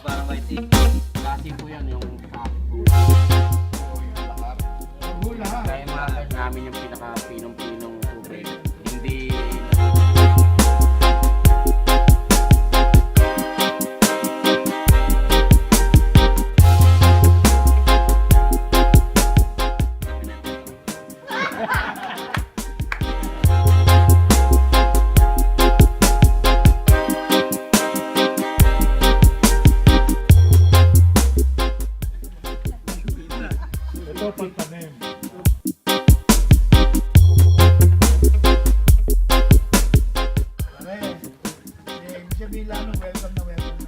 Parang white tea. Kasi po yan yung kaya makakad namin yung pinaka-pinong-pinong tubig. Hindi ito pagtanim. Ibig sabihin lang, welcome na welcome.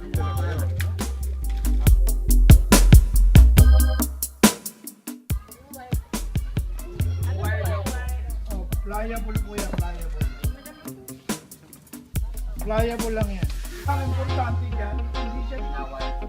Pliable po yan, pliable. Pliable lang yan. Ang importante dyan, hindi siya ginawal.